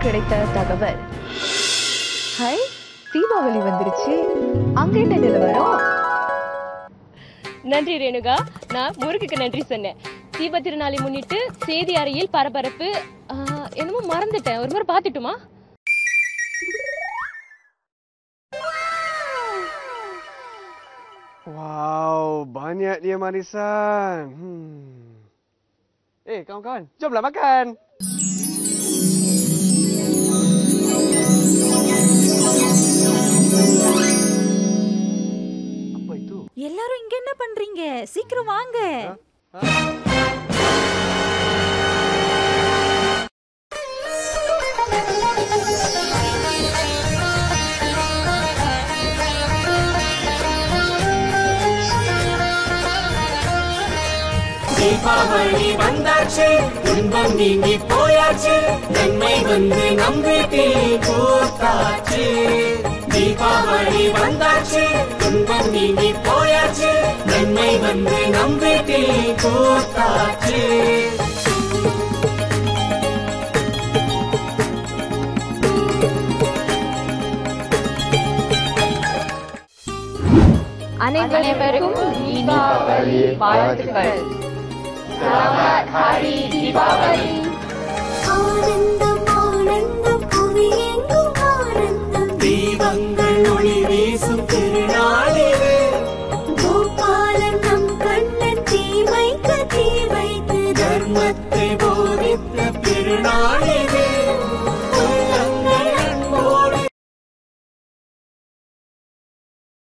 கிடைத்த தகவல். ஹை, தீபாவளி வந்துருச்சு. அங்க என்ன நிலவரம்? நன்றி ரேணுகா. நான் முருகுக்கு நன்றி சொன்னேன். தீப திருநாளை முன்னிட்டு செய்தி அறையில் பரபரப்பு. என்னமோ மறந்துட்டேன், ஒரு முறை பாத்துட்டுமா? Wow, banyak dia manisan. Kawan-kawan, jomlah makan. Apa itu? எல்லாரும் இங்க என்ன பண்றீங்க? சீக்கிரம் வாங்க. தீபாவளி வந்தாச்சு, துன்பம் நீங்கி போயாச்சு, நன்மை வந்து நம் வீட்டில் கூத்தாச்சு. தீபாவளி வந்தாச்சு, துன்பம் நீங்கி போயாச்சு, நன்மை வந்து நம் வீட்டில் கூத்தாச்சு. அனைவருக்கும் தீபாவளி வாழ்த்துக்கள். Selamat Hari Deepavali. ஆனந்தம் ஆனந்தம் புவியெங்கும் ஆனந்தம். தீபங்கள் ஒளி வீசும் திருநாளிலே, கோபாலன் நம் கண்ணன் தீமைக்கு தீ வைத்து தர்மத்தை போதித்த திருநாளிலே,